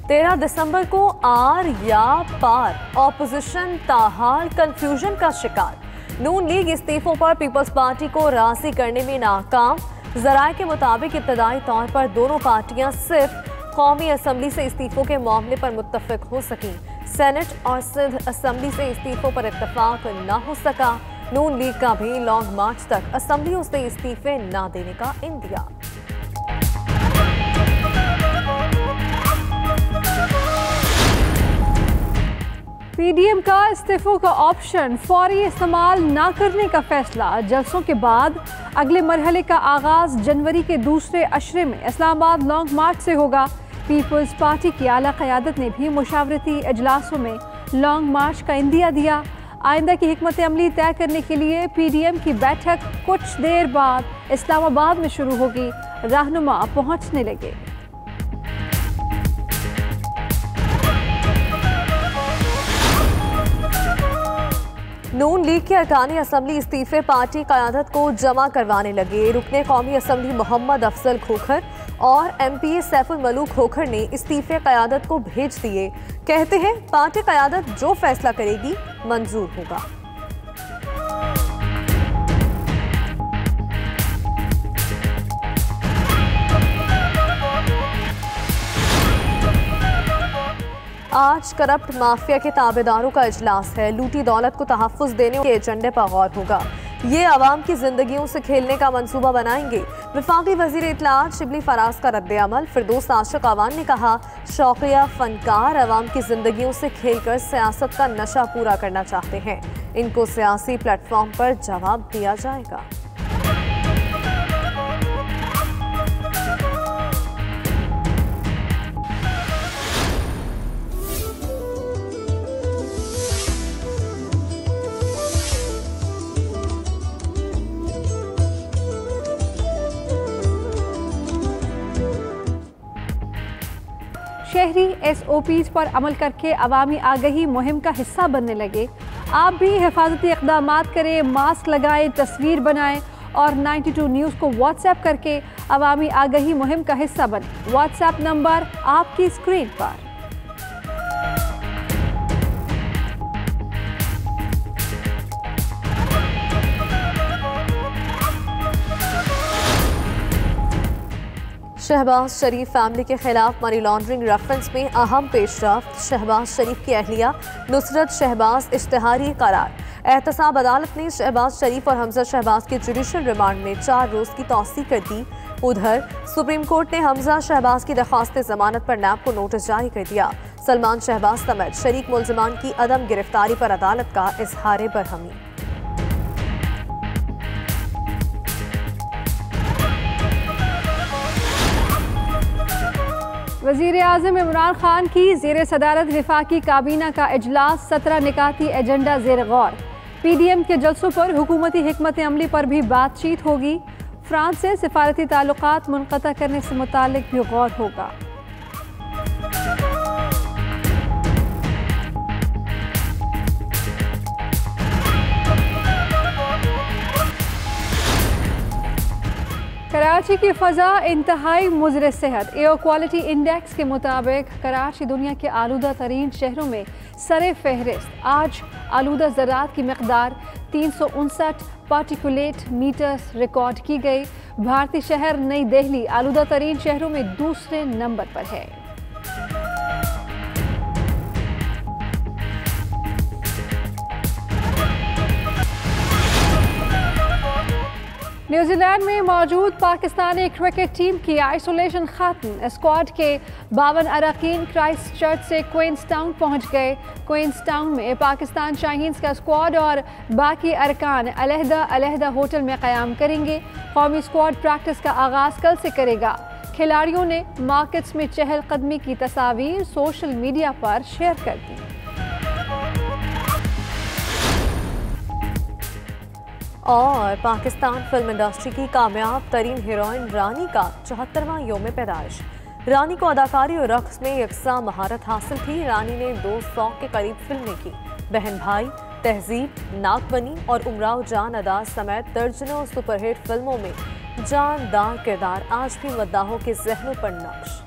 13 दिसंबर को आर या पार, opposition ताहाल confusion का शिकार। नून लीग इस्तीफों पर पीपल्स पार्टी को राजी करने में नाकाम। जराये के मुताबिक इब्तदाई तौर पर दोनों पार्टियां सिर्फ कौमी असम्बली से इस्तीफों के मामले पर मुत्तफिक हो सकी। सेनेट और सिंध असम्बली से इस्तीफों पर इत्तफाक न हो सका। नून लीग का भी लॉन्ग मार्च तक असम्बलियों से इस्तीफे न देने का इंदिया। पीडीएम का इस्तीफों का ऑप्शन फौरी इस्तेमाल न करने का फैसला। जलसों के बाद अगले मरहले का आगाज जनवरी के दूसरे अशरे में इस्लामाबाद लॉन्ग मार्च से होगा। पीपल्स पार्टी की आला क़यादत ने भी मुशावरती इजलासों में लॉन्ग मार्च का इंदिया दिया। आइंदा की हिकमत अमली तय करने के लिए पीडीएम की बैठक कुछ देर बाद इस्लामाबाद में शुरू होगी। रहनुमा पहुंचने लगे। नून लीग के अरकानी असम्बली इस्तीफे पार्टी क़यादत को जमा करवाने लगे। रुकने कौमी असम्बली मोहम्मद अफजल खोखर और एमपीए सैफुल मलूक खोखर ने इस्तीफे क़यादत को भेज दिए। कहते हैं पार्टी क़यादत जो फैसला करेगी मंजूर होगा। आज करप्ट माफिया के ताबेदारों का इजलास है। लूटी दौलत को तहफ़्फ़ुज़ देने के एजेंडे पर गौर होगा। ये आवाम की जिंदगियों से खेलने का मंसूबा बनाएंगे। वफाकी वज़ीर इत्तलाआत शिबली फराज का रद्द अमल। फिरदौस आशिक अवान ने कहा, शौकिया फनकार आवाम की जिंदगियों से खेलकर सियासत का नशा पूरा करना चाहते हैं। इनको सियासी प्लेटफॉर्म पर जवाब दिया जाएगा। शहरी SOPs पर अमल करके अवामी आगही मुहिम का हिस्सा बनने लगे। आप भी हिफाजती इक़दामात करें, मास्क लगाएं, तस्वीर बनाएं और 92 न्यूज़ को व्हाट्सएप करके अवामी आगही मुहिम का हिस्सा बने। व्हाट्सएप नंबर आपकी स्क्रीन पर। शहबाज शरीफ फैमिली के खिलाफ मनी लॉन्ड्रिंग रेफरेंस में अहम पेशरफ्त। शहबाज शरीफ की अहलिया नुसरत शहबाज इश्तिहारी करार। एहतसाब अदालत ने शहबाज शरीफ और हमजा शहबाज के जुडिशल रिमांड में 4 रोज़ की तौसीक कर दी। उधर सुप्रीम कोर्ट ने हमजा शहबाज की दरख्वास्त जमानत पर नैब को नोटिस जारी कर दिया। सलमान शहबाज समेत शरीक मुलजमान की अदम गिरफ्तारी पर अदालत का इजहार बरहमी। वज़ीर आज़म इमरान खान की ज़ेर सदारत वफाकी काबीना का इजलास। 17 निकाती एजेंडा ज़ेर गौर। पीडीएम के जलसों पर हुकूमती हिकमत अमली पर भी बातचीत होगी। फ्रांस से सिफारती ताल्लुकात मुनक़ता करने से मुताल्लिक भी गौर होगा। कराची की फ़ज़ा इंतहाई मुज़र सेहत। एयर क्वालिटी इंडेक्स के मुताबिक कराची दुनिया के आलूदा तरीन शहरों में सरे फहरिस्त। आज आलूदा ज़रात की मकदार 359 पार्टिकुलेट मीटर्स रिकॉर्ड की गई। भारतीय शहर नई दिल्ली आलूदा तरीन शहरों में दूसरे नंबर पर है। न्यूजीलैंड में मौजूद पाकिस्तानी क्रिकेट टीम की आइसोलेशन खत्म। स्क्वाड के 52 अरकान क्राइस्ट चर्च से क्वींसटाउन पहुंच गए। क्वींसटाउन में पाकिस्तान शाहीन्स का स्क्वाड और बाकी अरकान अलहदा होटल में क़याम करेंगे। कौमी स्क्वाड प्रैक्टिस का आगाज़ कल से करेगा। खिलाड़ियों ने मार्केट्स में चहलकदमी की तस्वीर सोशल मीडिया पर शेयर कर दी। और पाकिस्तान फिल्म इंडस्ट्री की कामयाब तरीन हीरोइन रानी का 74वां यौम पैदाइश। रानी को अदाकारी और रक़्स में यकसा महारत हासिल थी। रानी ने 200 के करीब फिल्में की। बहन भाई, तहजीब, नागबनी और उमराव जान अदा समेत दर्जनों सुपरहिट फिल्मों में जानदार किरदार आज भी मद्दाहों के जहनों पर नक्श।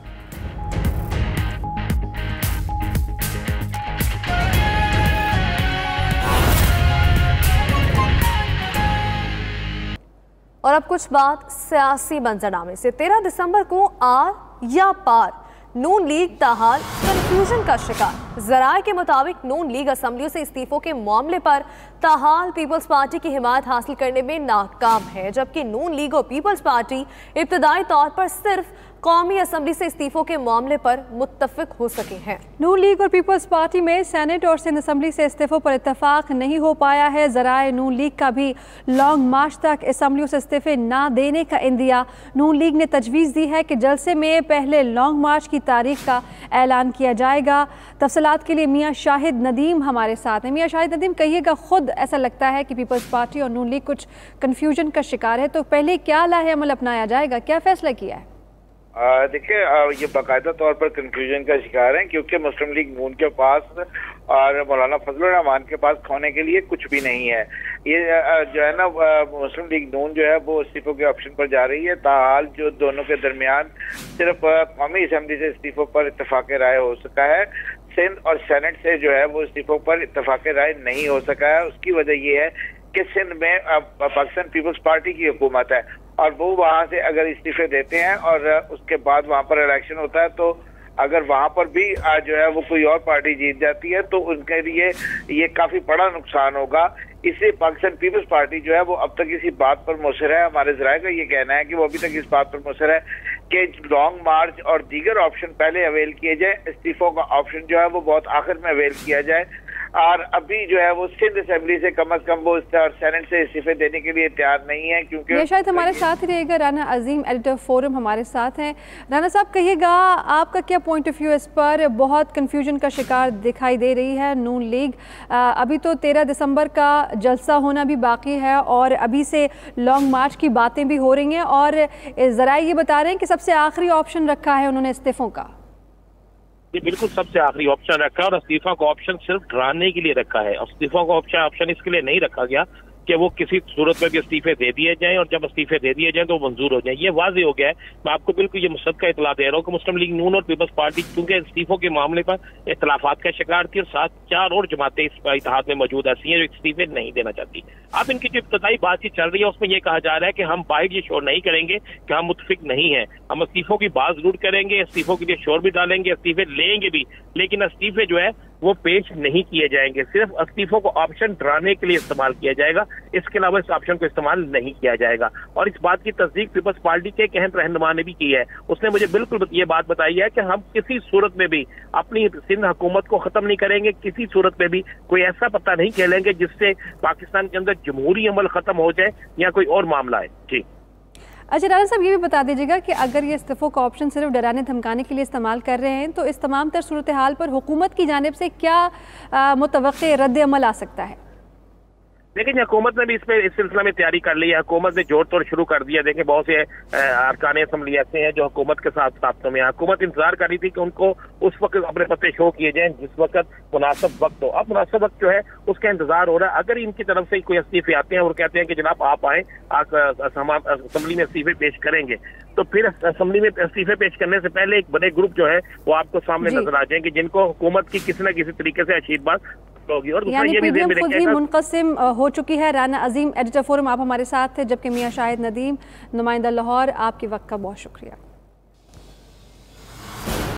और अब कुछ बात सियासी मंजरनामे से। 13 दिसंबर को आर या पार, नून लीग ताहाल कंफ्यूजन का शिकार। जराए के मुताबिक नून लीग असेंबलियों से इस्तीफों के मामले पर ताहाल पीपल्स पार्टी की हिमायत हासिल करने में नाकाम है, जबकि नून लीग और पीपल्स पार्टी इब्तदाई तौर पर सिर्फ कौमी असेंबली से इस्तीफों के मामले पर मुत्तफिक हो सके हैं। नून लीग और पीपल्स पार्टी में सेनेट और सिंध असेंबली से इस्तीफों पर इत्तेफाक नहीं हो पाया है। जराए नून लीग का भी लॉन्ग मार्च तक असेंबलियों से इस्तीफे ना देने का इंदिया। नून लीग ने तजवीज़ दी है कि जलसे में पहले लॉन्ग मार्च की तारीख का ऐलान किया जाएगा। तफसीलात के लिए मियाँ शाहिद नदीम हमारे साथ हैं। मियाँ शाहिद नदीम, कहिएगा, खुद ऐसा लगता है कि पीपल्स पार्टी और नून लीग कुछ कन्फ्यूजन का शिकार है, तो पहले क्या लाहे अमल अपनाया जाएगा, क्या फैसला किया है? देखिए, ये बाकायदा तौर पर कंफ्यूजन का शिकार है, क्योंकि मुस्लिम लीग नून के पास और मौलाना फजलुर रहमान के पास खोने के लिए कुछ भी नहीं है। ये जो है ना, मुस्लिम लीग नून जो है वो इस्तीफों के ऑप्शन पर जा रही है। ताहाल जो दोनों के दरमियान सिर्फ कौमी असेंबली से इस्तीफों पर इत्तेफाक राय हो सका है, सिंध और सेनेट से जो है वो इस्तीफों पर इत्तेफाक राय नहीं हो सका है। उसकी वजह ये है कि सिंध में पाकिस्तान पीपल्स पार्टी की हुकूमत है और वो वहां से अगर इस्तीफे देते हैं और उसके बाद वहां पर इलेक्शन होता है, तो अगर वहां पर भी जो है वो कोई और पार्टी जीत जाती है तो उनके लिए ये काफी बड़ा नुकसान होगा। इसलिए पाकिस्तान पीपल्स पार्टी जो है वो अब तक इसी बात पर मुसर है। हमारे जराए का ये कहना है कि वो अभी तक इस बात पर मुसर है कि लॉन्ग मार्च और दीगर ऑप्शन पहले अवेल किए जाए, इस्तीफों का ऑप्शन जो है वो बहुत आखिर में अवेल किया जाए। और अभी जो है वो सिंध असेंबली से कम वो सेनेट से इस्तीफे देने के लिए तैयार नहीं है, क्योंकि ये शायद हमारे साथ ही रहेगा राना अजीम, एडिटर फोरम हमारे साथ हैं। राना साहब, कहिएगा, आपका क्या पॉइंट ऑफ व्यू इस पर? बहुत कंफ्यूजन का शिकार दिखाई दे रही है नून लीग। अभी तो 13 दिसंबर का जलसा होना भी बाकी है और अभी से लॉन्ग मार्च की बातें भी हो रही हैं और ज़रा ये बता रहे हैं कि सबसे आखिरी ऑप्शन रखा है उन्होंने इस्तीफों का। ये बिल्कुल सबसे आखिरी ऑप्शन रखा है और इस्तीफा का ऑप्शन सिर्फ डराने के लिए रखा है। इस्तीफा का ऑप्शन इसके लिए नहीं रखा गया कि वो किसी सूरत में भी इस्तीफे दे दिए जाएं और जब इस्तीफे दे दिए जाएं तो वो मंजूर हो जाएं। ये वाज़ेह हो गया है। मैं आपको बिल्कुल ये मुसद्दक़ा इतला दे रहा हूँ कि मुस्लिम लीग नून और पीपल्स पार्टी क्योंकि इस्तीफों के मामले पर इख्तलाफात का शिकार थी और साथ 4 और जमातें इस इत्तेहाद में मौजूद ऐसी हैं जो इस्तीफे नहीं देना चाहती। अब इनकी जो इब्तदाई बातचीत चल रही है उसमें यह कहा जा रहा है कि हम बाहर ये शोर नहीं करेंगे कि हम मुतफिक नहीं है, हम इस्तीफों की बात जरूर करेंगे, इस्तीफों के लिए शोर भी डालेंगे, इस्तीफे लेंगे भी, लेकिन इस्तीफे जो है वो पेश नहीं किए जाएंगे। सिर्फ इस्तीफों को ऑप्शन डराने के लिए इस्तेमाल किया जाएगा, इसके अलावा इस ऑप्शन को इस्तेमाल नहीं किया जाएगा। और इस बात की तस्दीक पीपल्स पार्टी के एक अहम रहनुमा ने भी की है। उसने मुझे बिल्कुल ये बात बताई है कि हम किसी सूरत में भी अपनी सिंध हुकूमत को खत्म नहीं करेंगे, किसी सूरत में भी कोई ऐसा पत्ता नहीं खेलेंगे जिससे पाकिस्तान के अंदर जमहूरी अमल खत्म हो जाए या कोई और मामला है। जी अच्छा, राना साहब, ये भी बता दीजिएगा कि अगर ये इस्तीफों का ऑप्शन सिर्फ डराने धमकाने के लिए इस्तेमाल कर रहे हैं तो इस तमाम तर सूरत हाल पर हुकूमत की जानिब से क्या मुतवक्के रद्द अमल आ सकता है? लेकिन हुकूमत ने भी इस सिलसिला में तैयारी कर ली है। हुकूमत ने जोड़ तोड़ शुरू कर दिया। देखिए, बहुत से अरकान असम्बली ऐसे हैं जो हुकूमत के साथ साथ में। हुकूमत इंतजार कर रही थी कि उनको उस वक्त अपने पत्ते शो किए जाएं जिस वक्त मुनासिब वक्त हो। अब मुनासिब वक्त जो है उसका इंतजार हो रहा है। अगर इनकी तरफ से कोई इस्तीफे आते हैं और कहते हैं कि जनाब आप आए, असम्बली में इस्तीफे पेश करेंगे, तो फिर असम्बली में इस्तीफे पेश करने से पहले एक बड़े ग्रुप जो है वो आपको सामने नजर आ जाएंगे जिनको हुकूमत की किसी न किसी तरीके से आशीर्वाद होगी। और यानी पीडीएम खुद ही मुनक़सिम हो चुकी है। राना अजीम, एडिटर फोरम, आप हमारे साथ थे, जबकि मियाँ शाहिद नदीम, नुमाइंदा लाहौर, आपके वक्त का बहुत शुक्रिया।